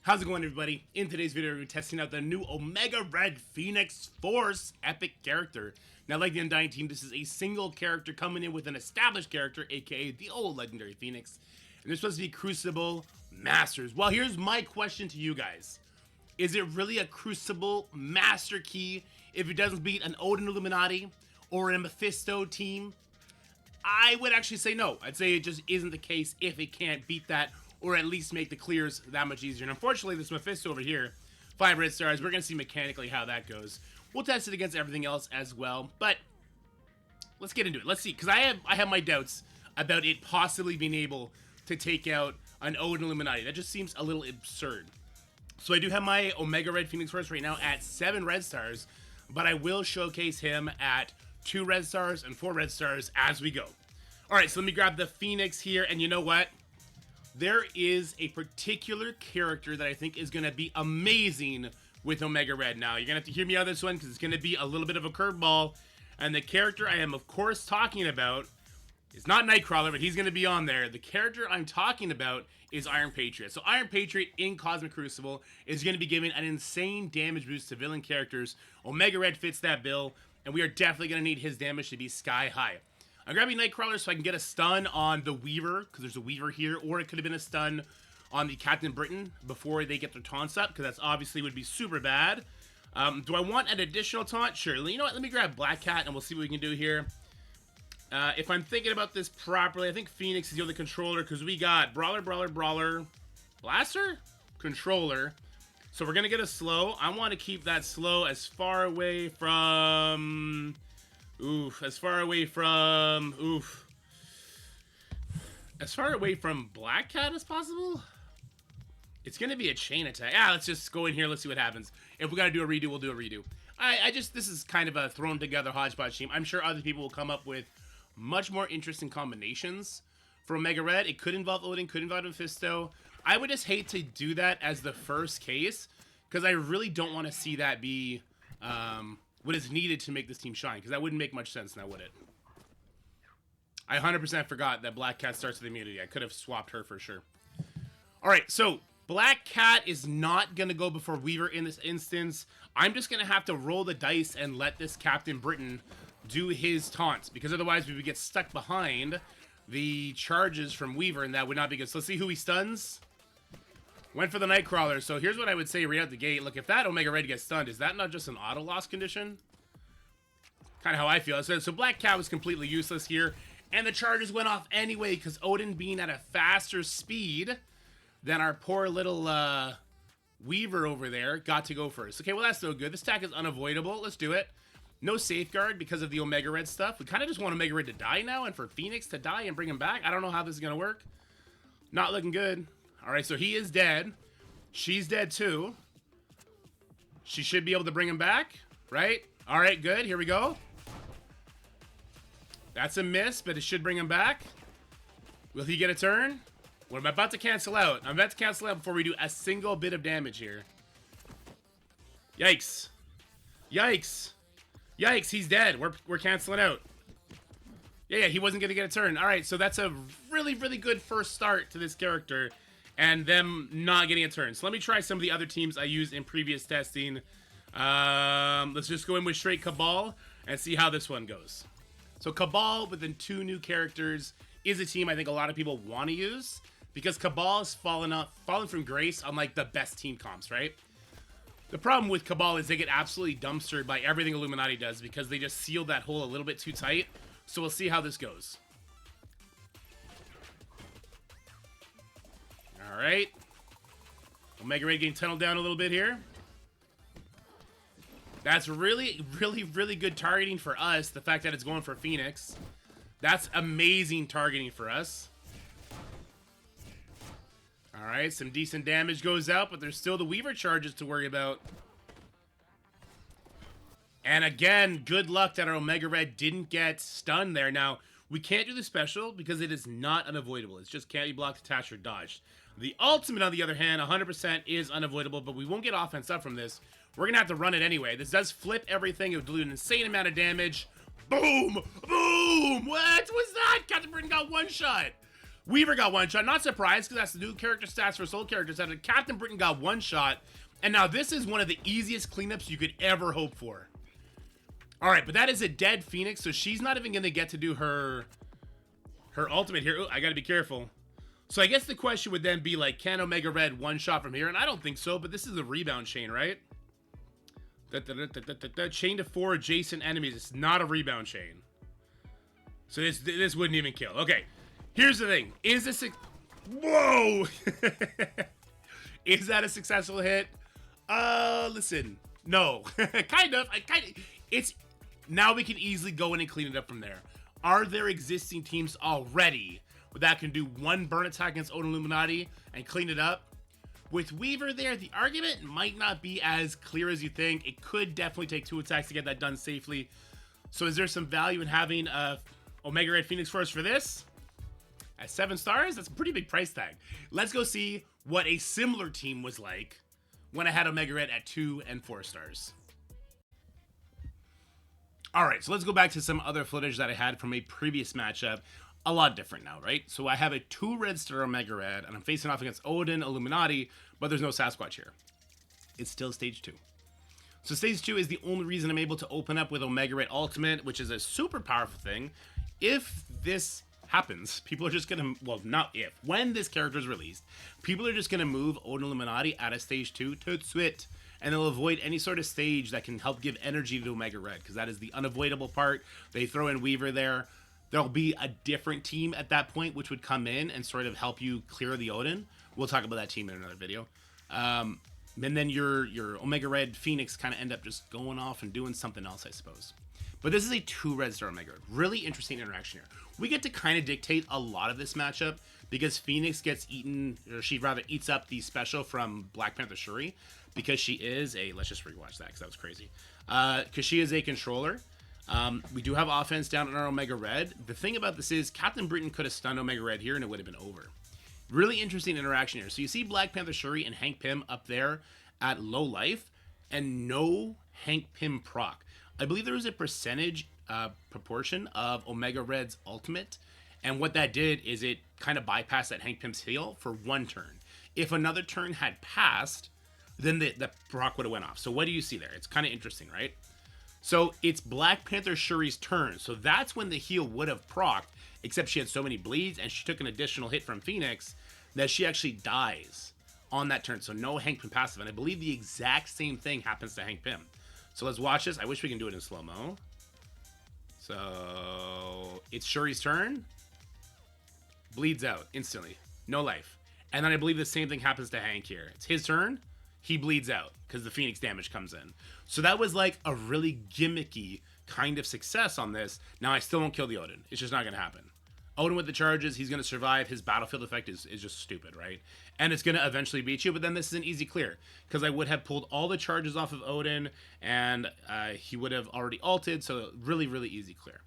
How's it going, everybody? In today's video, we're testing out the new Omega Red Phoenix Force epic character. Now, like the Undying team, this is a single character coming in with an established character, aka the old legendary Phoenix. And they're supposed to be Crucible Masters. Well, here's my question to you guys. Is it really a Crucible Master Key if it doesn't beat an Odin Illuminati or a Mephisto team? I would actually say no. I'd say it just isn't the case if it can't beat that, or at least make the clears that much easier. And unfortunately, this Mephisto over here, 5 red stars, we're going to see mechanically how that goes. We'll test it against everything else as well, but let's get into it. Let's see, because I have my doubts about it possibly being able to take out an Odin Illuminati. That just seems a little absurd. So I do have my Omega Red Phoenix Force right now at 7 red stars, but I will showcase him at 2 red stars and 4 red stars as we go. Alright, so let me grab the Phoenix here, and you know what? There is a particular character that I think is going to be amazing with Omega Red. Now, you're going to have to hear me out on this one because it's going to be a little bit of a curveball. And the character I am, of course, talking about is not Nightcrawler, but he's going to be on there. The character I'm talking about is Iron Patriot. So Iron Patriot in Cosmic Crucible is going to be giving an insane damage boost to villain characters. Omega Red fits that bill, and we are definitely going to need his damage to be sky high. I'm grabbing Nightcrawler so I can get a stun on the Weaver, because there's a Weaver here, or it could have been a stun on the Captain Britain before they get their taunts up, because that's obviously would be super bad. Do I want an additional taunt? Sure. You know what? Let me grab Black Cat, and we'll see what we can do here. If I'm thinking about this properly, I think Phoenix is the other controller, because we got Brawler, Blaster? Controller. So we're going to get a slow. I want to keep that slow as far away from... as far away from Black Cat as possible. It's gonna be a chain attack. Let's just go in here. Let's see what happens. If we gotta do a redo, we'll do a redo. This is kind of a thrown together hodgepodge team. I'm sure other people will come up with much more interesting combinations for Omega Red. It could involve Odin, could involve Mephisto. I would just hate to do that as the first case, because I really don't want to see that be what is needed to make this team shine, because that wouldn't make much sense now, would it? I 100% forgot that Black Cat starts with immunity. I could have swapped her for sure. Alright, so Black Cat is not going to go before Weaver in this instance. I'm just going to have to roll the dice and let this Captain Britain do his taunts, because otherwise we would get stuck behind the charges from Weaver, and that would not be good. So let's see who he stuns. Went for the Nightcrawler. So here's what I would say right out the gate. Look, if that Omega Red gets stunned, is that not just an auto loss condition? Kind of how I feel. So Black Cat was completely useless here. And the charges went off anyway, because Odin being at a faster speed than our poor little Weaver over there got to go first. Okay, well, that's no good. This attack is unavoidable. Let's do it. No safeguard because of the Omega Red stuff. We kind of just want Omega Red to die now, and for Phoenix to die and bring him back. I don't know how this is going to work. Not looking good. Alright, so he is dead. She's dead too. She should be able to bring him back, right? Alright, good. Here we go. That's a miss, but it should bring him back. Will he get a turn? Well, I'm about to cancel out. I'm about to cancel out before we do a single bit of damage here. Yikes. Yikes. Yikes, he's dead. We're canceling out. Yeah, he wasn't going to get a turn. Alright, so that's a really, really good first start to this character, and them not getting a turn. So let me try some of the other teams I used in previous testing. Let's just go in with straight Cabal and see how this one goes. So Cabal with the 2 new characters is a team I think a lot of people want to use, because Cabal has fallen from grace on like the best team comps, right? The problem with Cabal is they get absolutely dumpstered by everything Illuminati does, because they just seal that hole a little bit too tight. So we'll see how this goes. Alright. Omega Red getting tunneled down a little bit here. That's really, really, really good targeting for us. The fact that it's going for Phoenix. That's amazing targeting for us. Alright, some decent damage goes out, but there's still the Weaver charges to worry about. And again, good luck that our Omega Red didn't get stunned there. Now, we can't do the special because it is not unavoidable. It just can't be blocked, attached, or dodged. The ultimate, on the other hand, 100% is unavoidable, but we won't get offense up from this. We're going to have to run it anyway. This does flip everything. It would do an insane amount of damage. Boom! Boom! What was that? Captain Britain got one shot. Weaver got one shot. Not surprised, because that's the new character stats for Soul characters. And Captain Britain got one shot. And now this is one of the easiest cleanups you could ever hope for. Alright, but that is a dead Phoenix, so she's not even going to get to do her ultimate here. Ooh, I got to be careful. So I guess the question would then be, like, can Omega Red one shot from here? And I don't think so, but this is a rebound chain, right? Chain to 4 adjacent enemies. It's not a rebound chain. So this wouldn't even kill. Okay, here's the thing. Is this a... Whoa! Is that a successful hit? Listen. No. Kind of. It's... Now we can easily go in and clean it up from there. Are there existing teams already that can do one burn attack against Odin Illuminati and clean it up? With Weaver there, the argument might not be as clear as you think. It could definitely take 2 attacks to get that done safely. So is there some value in having Omega Red Phoenix Force for this? At 7 stars? That's a pretty big price tag. Let's go see what a similar team was like when I had Omega Red at 2 and 4 stars. Alright, so let's go back to some other footage that I had from a previous matchup. A lot different now, right? So I have a 2 red star Omega Red, and I'm facing off against Odin, Illuminati, but there's no Sasquatch here. It's still stage 2. So stage 2 is the only reason I'm able to open up with Omega Red Ultimate, which is a super powerful thing. If this happens, people are just gonna, well, not if, when this character is released, people are just gonna move Odin Illuminati out of stage 2 to Swit, and they'll avoid any sort of stage that can help give energy to Omega Red, because that is the unavoidable part. They throw in Weaver there. There'll be a different team at that point, which would come in and sort of help you clear the Odin. We'll talk about that team in another video. And then your Omega Red Phoenix kind of end up just going off and doing something else, I suppose. But this is a 2 red star Omega Red. Really interesting interaction here. We get to kind of dictate a lot of this matchup because Phoenix gets eaten, or she rather eats up the special from Black Panther Shuri because she is a, let's just rewatch that because that was crazy. Because she is a controller. We do have offense down on our Omega Red. The thing about this is Captain Britain could have stunned Omega Red here and it would have been over. Really interesting interaction here. So you see Black Panther Shuri and Hank Pym up there at low life and no Hank Pym proc. I believe there was a percentage proportion of Omega Red's ultimate, and what that did is it kind of bypassed that Hank Pym's heal for 1 turn. If another turn had passed, then the proc would have went off. So what do you see there? It's kind of interesting, right? So it's Black Panther Shuri's turn. So that's when the heal would have procced, except she had so many bleeds and she took an additional hit from Phoenix that she actually dies on that turn. So no Hank Pym passive. And I believe the exact same thing happens to Hank Pym. So let's watch this. I wish we can do it in slow-mo. So it's Shuri's turn. Bleeds out instantly. No life. And then I believe the same thing happens to Hank here. It's his turn. He bleeds out because the Phoenix damage comes in. So that was like a really gimmicky kind of success on this. Now I still won't kill the Odin. It's just not going to happen. Odin with the charges, he's going to survive. His battlefield effect is just stupid, right? And it's going to eventually beat you, but then this is an easy clear because I would have pulled all the charges off of Odin and he would have already ulted, so really, really easy clear.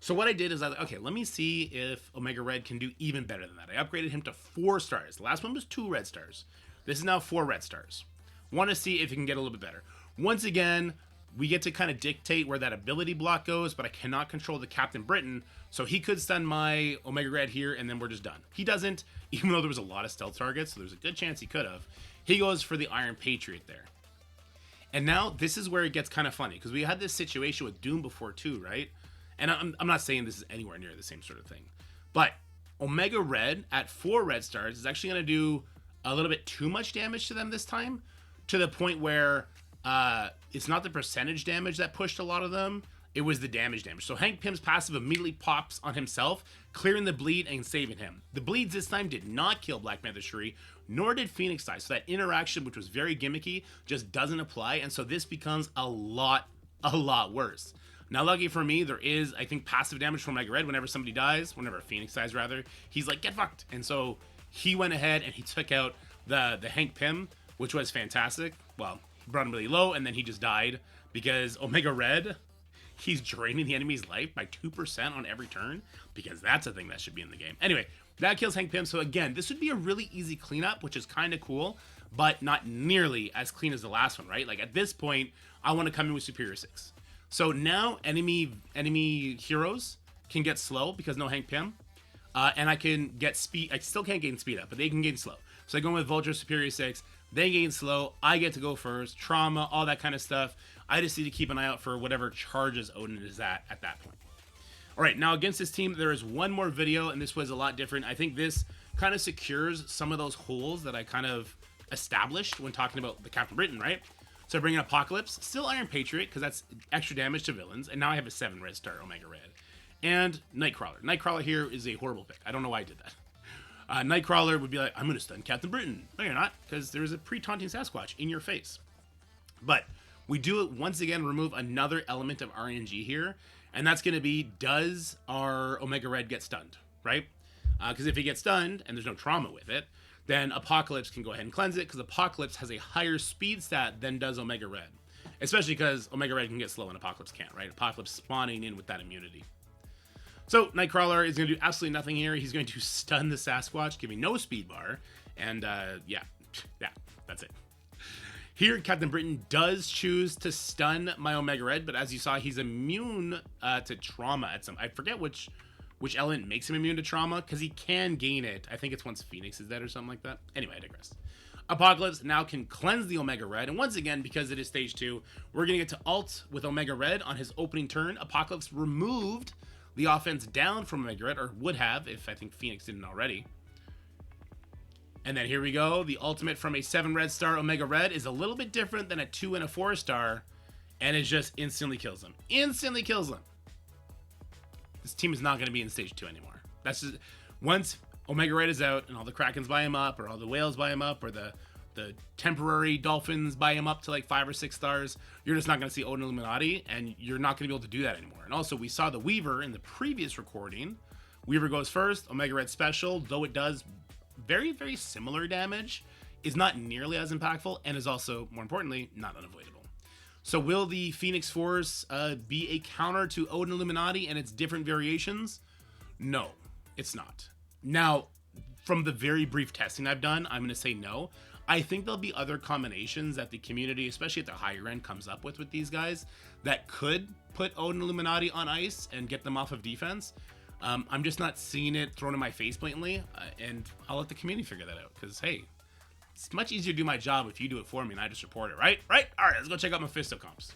So what I did is I was like, okay, let me see if Omega Red can do even better than that. I upgraded him to 4 stars. The last one was 2 red stars. This is now 4 red stars. Want to see if he can get a little bit better. Once again, we get to kind of dictate where that ability block goes, but I cannot control the Captain Britain, so he could stun my Omega Red here, and then we're just done. He doesn't, even though there was a lot of stealth targets, so there's a good chance he could have. He goes for the Iron Patriot there. And now, this is where it gets kind of funny, because we had this situation with Doom before too, right? And I'm not saying this is anywhere near the same sort of thing. But Omega Red at 4 red stars is actually going to do a little bit too much damage to them this time, to the point where it's not the percentage damage that pushed a lot of them, it was the damage. So Hank Pym's passive immediately pops on himself, clearing the bleed and saving him. The bleeds this time did not kill Black Panther Shuri, nor did Phoenix die, so that interaction, which was very gimmicky, just doesn't apply, and so this becomes a lot worse. Now, lucky for me, there is, I think, passive damage from Omega Red whenever somebody dies, whenever Phoenix dies, rather. He's like, get fucked! And so he went ahead and he took out the Hank Pym, which was fantastic. Well, he brought him really low, and then he just died because Omega Red, he's draining the enemy's life by 2% on every turn, because that's a thing that should be in the game. Anyway, that kills Hank Pym. So again, this would be a really easy cleanup, which is kind of cool, but not nearly as clean as the last one, right? Like at this point, I want to come in with Superior 6. So now enemy heroes can get slow because no Hank Pym. And I can get speed. I still can't gain speed up, but they can gain slow. So I go with Vulture Superior 6. They gain slow. I get to go first. Trauma, all that kind of stuff. I just need to keep an eye out for whatever charges Odin is at that point. All right, now against this team, there is one more video, and this was a lot different. I think this kind of secures some of those holes that I kind of established when talking about the Captain Britain, right? So I bring in Apocalypse, still Iron Patriot, because that's extra damage to villains, and now I have a 7 red star Omega Red. And Nightcrawler. Nightcrawler here is a horrible pick. I don't know why I did that. Nightcrawler would be like, I'm going to stun Captain Britain. No, you're not, because there is a pre-taunting Sasquatch in your face. But we do once again remove another element of RNG here, and that's going to be, does our Omega Red get stunned, right? Because if he gets stunned, and there's no trauma with it, then Apocalypse can go ahead and cleanse it, because Apocalypse has a higher speed stat than does Omega Red. Especially because Omega Red can get slow and Apocalypse can't, right? Apocalypse spawning in with that immunity. So Nightcrawler is going to do absolutely nothing here. He's going to stun the Sasquatch, giving no speed bar. And yeah, that's it. Here, Captain Britain does choose to stun my Omega Red, but as you saw, he's immune to trauma at some... I forget which element makes him immune to trauma, because he can gain it. I think it's once Phoenix is dead or something like that. Anyway, I digress. Apocalypse now can cleanse the Omega Red, and once again, because it is stage 2, we're going to get to ult with Omega Red on his opening turn. Apocalypse removed the offense down from Omega Red, or would have if I think Phoenix didn't already. And then here we go. The ultimate from a 7 red star Omega Red is a little bit different than a 2 and a 4 star, and it just instantly kills him. Instantly kills him. This team is not going to be in stage 2 anymore. That's just, once Omega Red is out and all the Krakens buy him up, or all the whales buy him up, or the temporary dolphins buy him up to like 5 or 6 stars, you're just not going to see Odin Illuminati, and you're not going to be able to do that anymore. And also, we saw the Weaver in the previous recording. Weaver goes first, Omega Red special, though it does very, very similar damage, is not nearly as impactful, and is also, more importantly, not unavoidable. So will the Phoenix Force be a counter to Odin Illuminati and its different variations? No, it's not. Now, from the very brief testing I've done, I'm going to say no. I think there'll be other combinations that the community, especially at the higher end, comes up with these guys that could put Odin Illuminati on ice and get them off of defense. I'm just not seeing it thrown in my face blatantly, and I'll let the community figure that out, because, hey, it's much easier to do my job if you do it for me and I just report it, right? Right? All right, let's go check out Mephisto comps.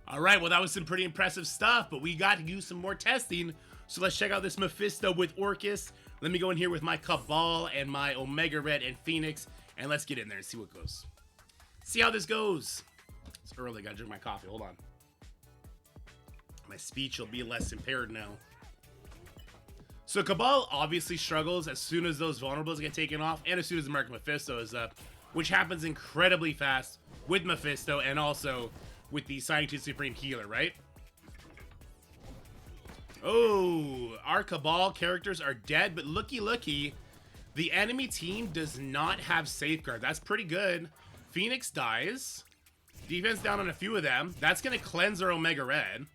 All right, well, that was some pretty impressive stuff, but we got to do some more testing, so let's check out this Mephisto with Orcus. Let me go in here with my Cabal and my Omega Red and Phoenix, and let's get in there and see what goes. See how this goes. It's early, gotta drink my coffee, hold on. My speech will be less impaired now. So Cabal obviously struggles as soon as those vulnerables get taken off, and as soon as the mark of Mephisto is up, which happens incredibly fast with Mephisto and also with the Scientist Supreme Healer, right? Oh, our Cabal characters are dead, but looky, the enemy team does not have Safeguard. That's pretty good. Phoenix dies. Defense down on a few of them. That's going to cleanse our Omega Red.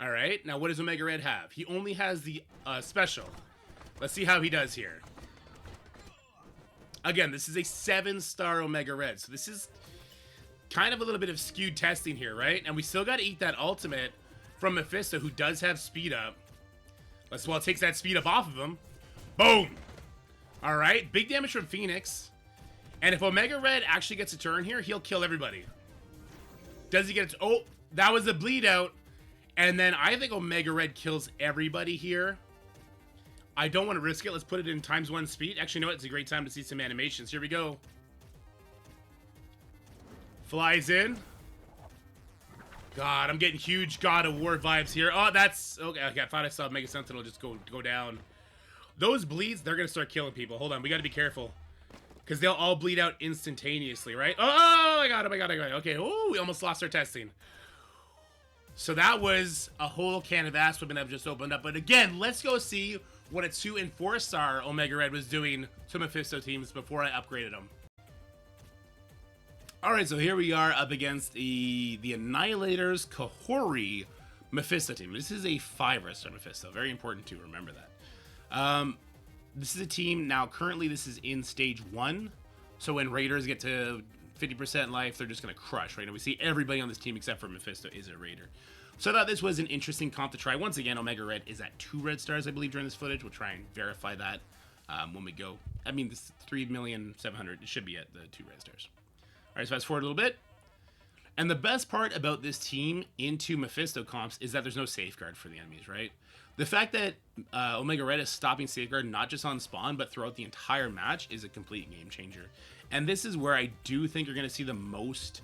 All right, now what does Omega Red have? He only has the special. Let's see how he does here. Again, this is a 7-star Omega Red, so this is kind of a little bit of skewed testing here, right? And we still got to eat that ultimate from Mephisto, who does have speed up. Well, it takes that speed up off of him. Boom! All right, big damage from Phoenix. And if Omega Red actually gets a turn here, he'll kill everybody. Does he get it? Oh, that was a bleed out. And then I think Omega Red kills everybody here. I don't want to risk it. Let's put it in ×1 speed. Actually, you know what? It's a great time to see some animations. Here we go. Flies in. God, I'm getting huge God of War vibes here. Oh, that's... Okay, I thought I saw Mega Sentinel just go down. Those bleeds, they're going to start killing people. Hold on, we got to be careful. Because they'll all bleed out instantaneously, right? Oh, I got him. Okay, oh, we almost lost our testing. So that was a whole can of ass whipping I've just opened up. But again, let's go see what a 2 and 4-star Omega Red was doing to Mephisto teams before I upgraded them. Alright, so here we are up against the Annihilator's Kahori Mephisto team. This is a 5-star Mephisto. Very important to remember that. This is a team, now currently this is in stage 1. So when Raiders get to 50% life, they're just going to crush, right? And we see everybody on this team except for Mephisto is a Raider. So I thought this was an interesting comp to try. Once again, Omega Red is at 2 red stars, I believe, during this footage. We'll try and verify that when we go. I mean, this 3,700,000, it should be at the 2 red stars. All right, so fast forward a little bit. And the best part about this team into Mephisto comps is that there's no safeguard for the enemies, right? The fact that Omega Red is stopping safeguard not just on spawn, but throughout the entire match is a complete game changer. And this is where I do think you're going to see the most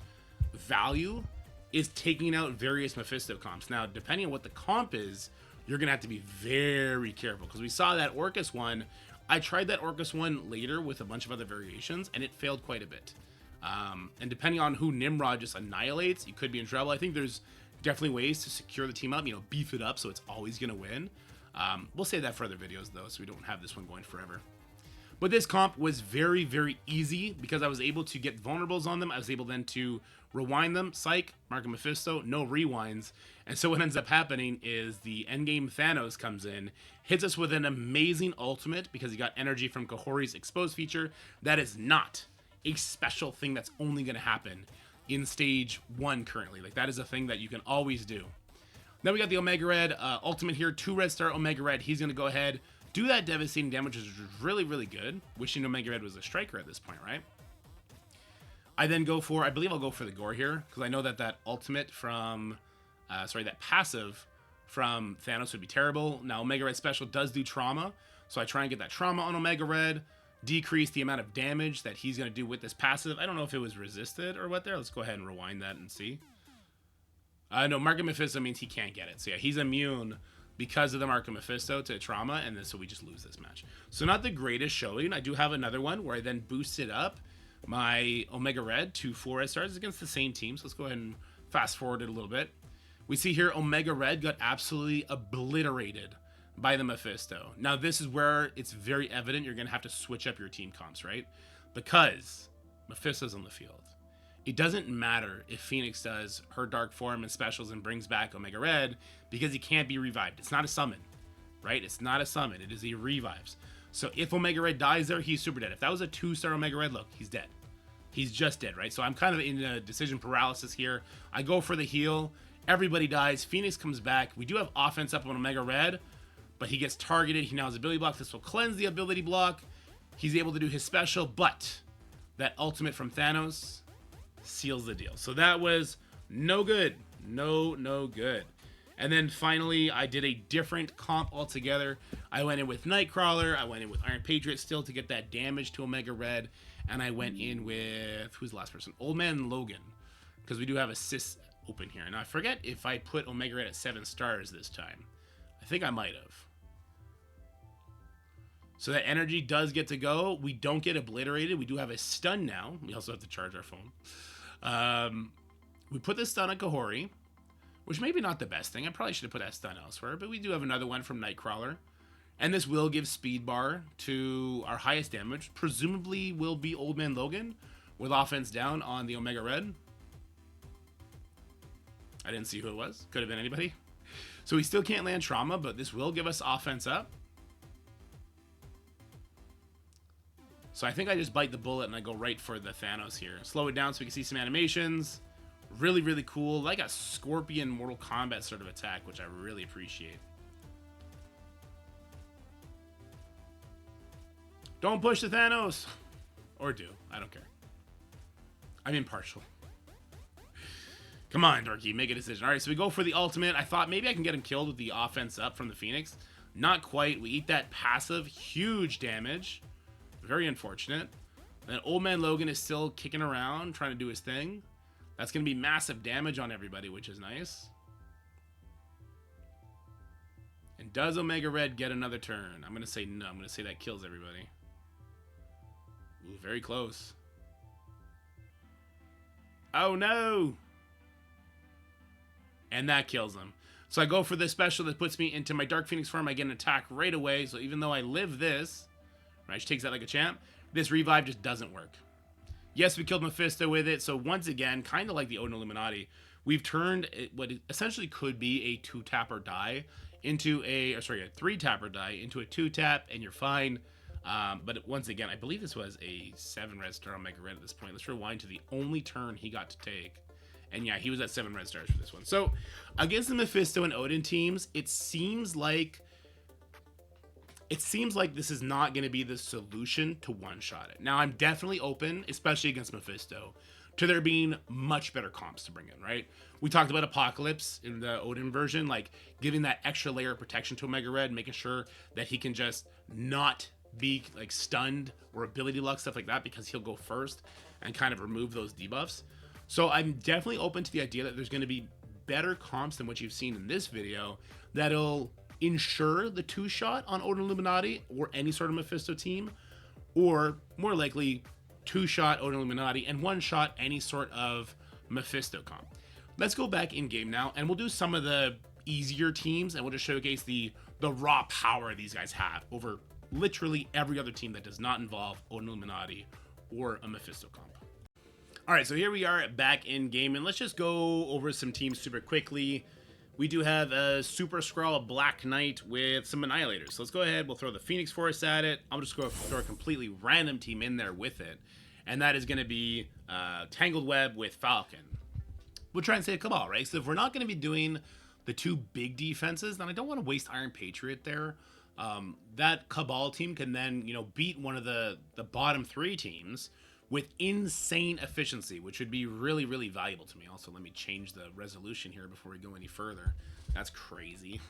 value, is taking out various Mephisto comps. Now, depending on what the comp is, you're going to have to be very careful, because we saw that Orcus one. I tried that Orcus one later with a bunch of other variations, and it failed quite a bit. And depending on who Nimrod just annihilates, you could be in trouble. I think there's definitely ways to secure the team up, beef it up so it's always going to win. We'll save that for other videos, though, so we don't have this one going forever. But this comp was very, very easy because I was able to get vulnerables on them. I was able then to rewind them, psych, mark a Mephisto, no rewinds. And so what ends up happening is the endgame Thanos comes in, hits us with an amazing ultimate because he got energy from Kahori's exposed feature. That is not a special thing that's only going to happen in stage 1 currently. Like, that is a thing that you can always do. Then we got the Omega Red ultimate here, 2 red star Omega Red. He's going to go ahead, do that devastating damage, which is really, really good. Wishing Omega Red was a striker at this point, right? I then go for, I believe I'll go for the gore here, because I know that that ultimate from, that passive from Thanos would be terrible. Now, Omega Red special does do trauma, so I try and get that trauma on Omega Red, decrease the amount of damage that he's going to do with this passive. I don't know if it was resisted or what there. Let's go ahead and rewind that and see. No, Mark of Mephisto means he can't get it. So yeah, he's immune because of the Mark of Mephisto to trauma, and then so we just lose this match. So not the greatest showing. I do have another one where I then boosted up my Omega Red to 4 red stars against the same team. So let's go ahead and fast forward it a little bit. We see here Omega Red got absolutely obliterated by the Mephisto. Now this is where it's very evident you're going to have to switch up your team comps, right? Because Mephisto's on the field. It doesn't matter if Phoenix does her dark form and specials and brings back Omega Red, because he can't be revived. It's not a summon, right? It's not a summon. It is a revives. So if Omega Red dies there, he's super dead. If that was a 2-star Omega Red, look, he's dead. He's just dead, right? So I'm kind of in a decision paralysis here. I go for the heal. Everybody dies. Phoenix comes back. We do have offense up on Omega Red, but he gets targeted. He now has ability block. This will cleanse the ability block. He's able to do his special, but that ultimate from Thanos seals the deal. So that was no good. No good. And then finally, I did a different comp altogether. I went in with Nightcrawler. I went in with Iron Patriot still to get that damage to Omega Red. And I went in with, who's the last person? Old Man Logan. Because we do have assists open here. Now I forget if I put Omega Red at 7 stars this time. I think I might have. So that energy does get to go. We don't get obliterated. We do have a stun now. We also have to charge our phone. We put the stun on Kahori, which maybe not the best thing. I probably should have put that stun elsewhere, but we do have another one from Nightcrawler. And this will give speed bar to our highest damage. Presumably will be Old Man Logan with offense down on the Omega Red. I didn't see who it was. Could have been anybody. So we still can't land trauma, but this will give us offense up. So I think I just bite the bullet and I go right for the Thanos here. Slow it down so we can see some animations. Really, really cool. Like a Scorpion Mortal Kombat sort of attack, which I really appreciate. Don't push the Thanos. Or do. I don't care. I'm impartial. Come on, Dorky. Make a decision. All right, so we go for the ultimate. I thought maybe I can get him killed with the offense up from the Phoenix. Not quite. We eat that passive. Huge damage. Very unfortunate. Then Old Man Logan is still kicking around, trying to do his thing. That's going to be massive damage on everybody, which is nice. And does Omega Red get another turn? I'm going to say no. I'm going to say that kills everybody. Ooh, very close. Oh, no. And that kills him. So I go for this special that puts me into my Dark Phoenix form. I get an attack right away. So even though I live this, right, she takes that like a champ, this revive just doesn't work. Yes, we killed Mephisto with it. So once again, kind of like the Odin Illuminati, we've turned what essentially could be a 2-tap or die into a 3-tap or die into a 2-tap, and you're fine. But once again, I believe this was a 7 red star Omega Red at this point. Let's rewind to the only turn he got to take. And yeah, he was at 7 red stars for this one. So against the Mephisto and Odin teams, it seems like this is not going to be the solution to one-shot it. Now, I'm definitely open, especially against Mephisto, to there being much better comps to bring in, right? We talked about Apocalypse in the Odin version, like giving that extra layer of protection to Omega Red, making sure that he can just not be like stunned or ability lock, stuff like that, because he'll go first and kind of remove those debuffs. So I'm definitely open to the idea that there's going to be better comps than what you've seen in this video that'll ensure the 2-shot on Odin Illuminati or any sort of Mephisto team, or more likely 2-shot Odin Illuminati and 1-shot any sort of Mephisto comp. Let's go back in game now, and we'll do some of the easier teams, and we'll just showcase the raw power these guys have over literally every other team that does not involve Odin Illuminati or a Mephisto comp. All right, so here we are back in game, and let's just go over some teams super quickly. We do have a Super Skrull Black Knight with some Annihilators. So let's go ahead. We'll throw the Phoenix Force at it. I'm just going to throw a completely random team in there with it. And that is going to be Tangled Web with Falcon. We'll try and say a Cabal, right? So if we're not going to be doing the 2 big defenses, then I don't want to waste Iron Patriot there. That Cabal team can then, you know, beat one of the bottom 3 teams with insane efficiency, which would be really, really valuable to me. Also, let me change the resolution here before we go any further. That's crazy.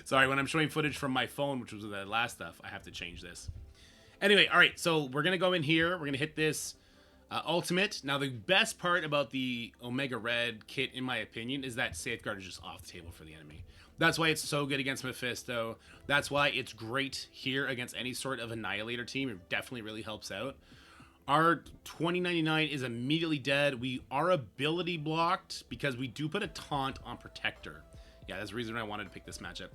Sorry, when I'm showing footage from my phone, which was the last stuff, I have to change this. Anyway, all right, so we're going to go in here. We're going to hit this ultimate. Now, the best part about the Omega Red kit, in my opinion, is that Safeguard is just off the table for the enemy. That's why it's so good against Mephisto. That's why it's great here against any sort of Annihilator team. It definitely really helps out. Our 2099 is immediately dead. We are ability blocked because we do put a taunt on Protector. Yeah, that's the reason I wanted to pick this matchup.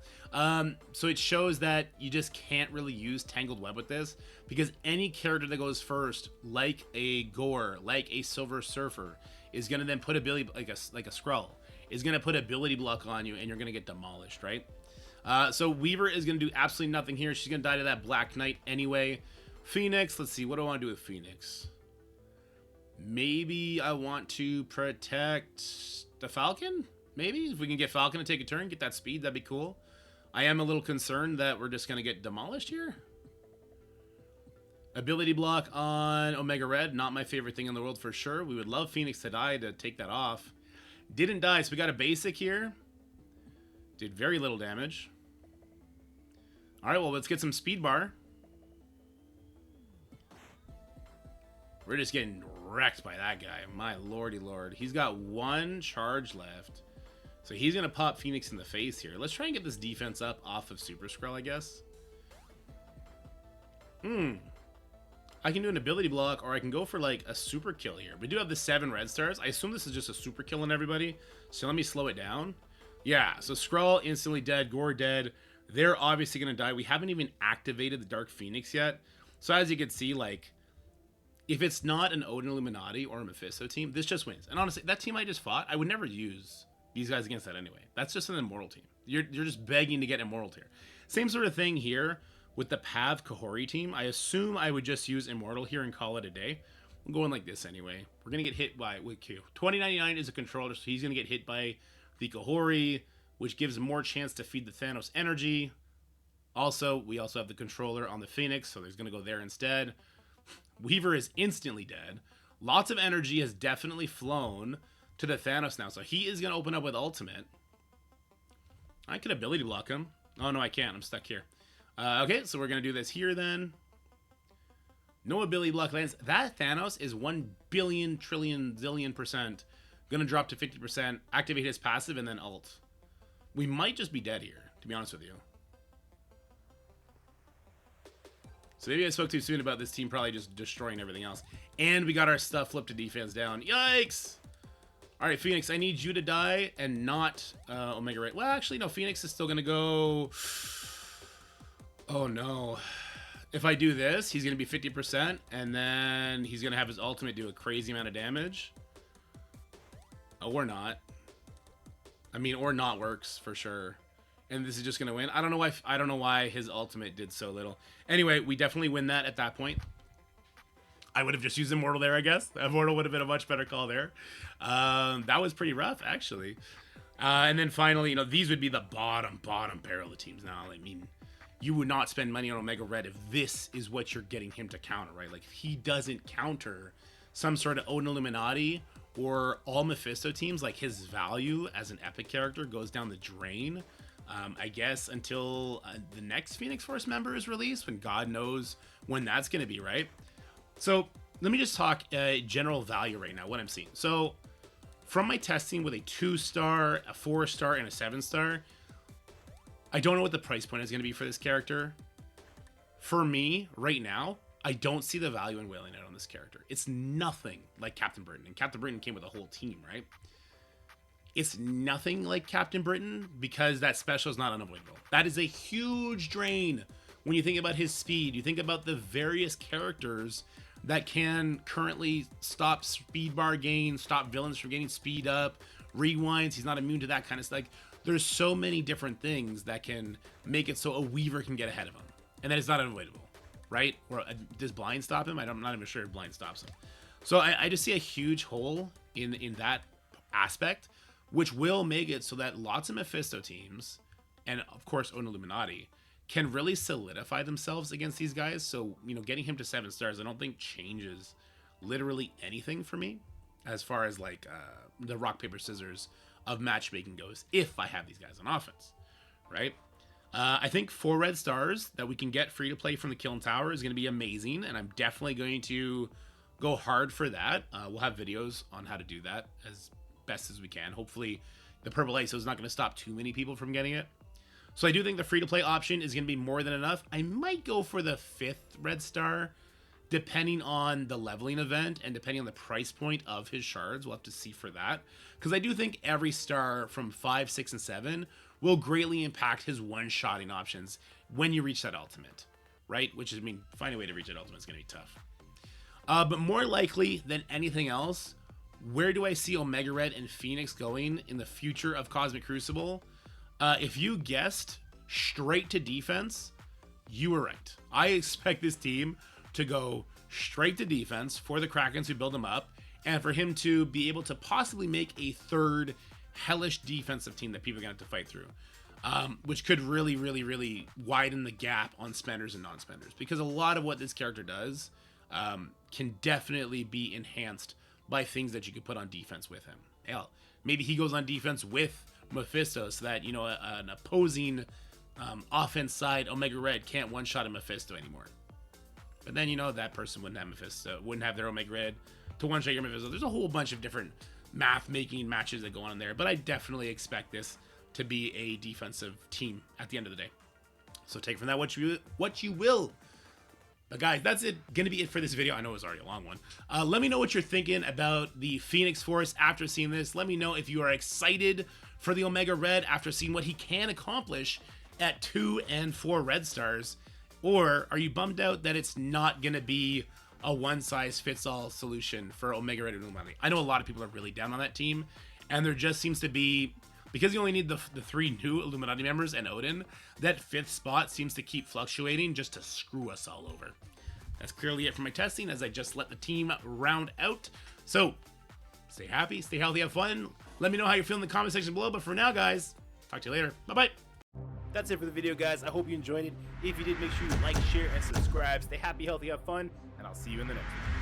So it shows that you just can't really use Tangled Web with this, because any character that goes first, like a Gore, like a Silver Surfer, is going to then put ability, like a Skrull, is going to put ability block on you, and you're going to get demolished, right? So Weaver is going to do absolutely nothing here. She's going to die to that Black Knight anyway. Phoenix, let's see, what do I want to do with Phoenix? Maybe I want to protect the Falcon? Maybe, if we can get Falcon to take a turn, get that speed, that'd be cool. I am a little concerned that we're just going to get demolished here. Ability block on Omega Red, not my favorite thing in the world for sure. We would love Phoenix to die to take that off. Didn't die, so we got a basic here. Did very little damage. Alright, well, let's get some speed bar. We're just getting wrecked by that guy. My lordy lord. He's got 1 charge left. So he's going to pop Phoenix in the face here. Let's try and get this defense up off of Super Skrull, I guess. I can do an ability block, or I can go for like a super kill here. We do have the 7 red stars. I assume this is just a super kill on everybody. So let me slow it down. Yeah, so Skrull instantly dead. Gore dead. They're obviously going to die. We haven't even activated the Dark Phoenix yet. So as you can see, like, if it's not an Odin Illuminati or a Mephisto team, this just wins. And honestly, that team I just fought, I would never use these guys against that anyway. That's just an Immortal team. You're just begging to get Immortal here. Same sort of thing here with the Pav Kahori team. I assume I would just use Immortal here and call it a day. I'm going like this anyway. We're going to get hit by, with Q. 2099 is a controller, so he's going to get hit by the Kahori, which gives more chance to feed the Thanos energy. Also, we also have the controller on the Phoenix, so there's going to go there instead. Weaver is instantly dead. Lots of energy has definitely flown to the Thanos now, so he is going to open up with ultimate. I could ability block him. Oh, no, I can't. I'm stuck here. Okay, so we're going to do this here then. No ability block lands. That Thanos is 1 billion, trillion, zillion % going to drop to 50%, activate his passive, and then ult. We might just be dead here, to be honest with you. So maybe I spoke too soon about this team probably just destroying everything else. And we got our stuff flipped to defense down. Yikes! Alright, Phoenix, I need you to die and not Omega Red. Well, actually, no, Phoenix is still going to go... Oh, no. If I do this, he's going to be 50%, and then he's going to have his ultimate do a crazy amount of damage. Oh, or not. I mean, or not works, for sure. And this is just going to win. I don't know why his ultimate did so little. Anyway, we definitely win that at that point. I would have just used Immortal there, I guess. Immortal would have been a much better call there. That was pretty rough, actually. And then finally, you know, these would be the bottom barrel of teams now. I mean, you would not spend money on Omega Red if this is what you're getting him to counter, right? Like, if he doesn't counter some sort of Odin Illuminati or all Mephisto teams, like, his value as an epic character goes down the drain. I guess until the next Phoenix Force member is released, when God knows when that's going to be, right? So let me just talk general value right now, what I'm seeing. So from my testing with a 2-star, a 4-star, and a 7-star, I don't know what the price point is going to be for this character. For me, right now, I don't see the value in wailing out on this character. It's nothing like Captain Britain, and Captain Britain came with a whole team, right? It's nothing like Captain Britain because that special is not unavoidable. That is a huge drain when you think about his speed. You think about the various characters that can currently stop speed bar gain, stop villains from getting speed up, rewinds. He's not immune to that kind of stuff. Like, there's so many different things that can make it so a Weaver can get ahead of him, and that is not unavoidable, right? Or does Blind stop him? I'm not even sure if Blind stops him. So I just see a huge hole in that aspect, which will make it so that lots of Mephisto teams, and of course Odin Illuminati, can really solidify themselves against these guys. So, you know, getting him to 7 stars, I don't think changes literally anything for me as far as like the rock, paper, scissors of matchmaking goes, if I have these guys on offense, right? I think 4 red stars that we can get free to play from the Kiln Tower is going to be amazing, and I'm definitely going to go hard for that. We'll have videos on how to do that as best as we can. Hopefully the purple ISO is not going to stop too many people from getting it. So I do think the free-to-play option is going to be more than enough. I might go for the 5th red star, depending on the leveling event and depending on the price point of his shards. We'll have to see for that, because I do think every star from 5, 6, and 7 will greatly impact his one-shotting options when you reach that ultimate, right? Which is, I mean, finding a way to reach that ultimate is going to be tough. But more likely than anything else, where do I see Omega Red and Phoenix going in the future of Cosmic Crucible? If you guessed straight to defense, you were right. I expect this team to go straight to defense for the Krakens who build them up, and for him to be able to possibly make a 3rd hellish defensive team that people are going to have to fight through, which could really widen the gap on spenders and non-spenders, because a lot of what this character does can definitely be enhanced by things that you could put on defense with him. Hell, maybe he goes on defense with Mephisto so that, you know, an opposing offense side Omega Red can't one-shot a Mephisto anymore. But then, you know, that person wouldn't have Mephisto, wouldn't have their Omega Red to one-shot your Mephisto. There's a whole bunch of different math-making matches that go on there, but I definitely expect this to be a defensive team at the end of the day. So take from that what you will. But guys, that's gonna be it for this video. I know it was already a long one. Let me know what you're thinking about the Phoenix Force after seeing this. Let me know if you are excited for the Omega Red after seeing what he can accomplish at 2 and 4 red stars, or are you bummed out that it's not gonna be a one-size-fits-all solution for Omega Red and Illuminati? I know a lot of people are really down on that team, and there just seems to be, because you only need the 3 new Illuminati members and Odin, that 5th spot seems to keep fluctuating just to screw us all over. That's clearly it for my testing, as I just let the team round out. So, stay happy, stay healthy, have fun. Let me know how you're feeling in the comment section below. But for now, guys, talk to you later. Bye-bye. That's it for the video, guys. I hope you enjoyed it. If you did, make sure you like, share, and subscribe. Stay happy, healthy, have fun, and I'll see you in the next one.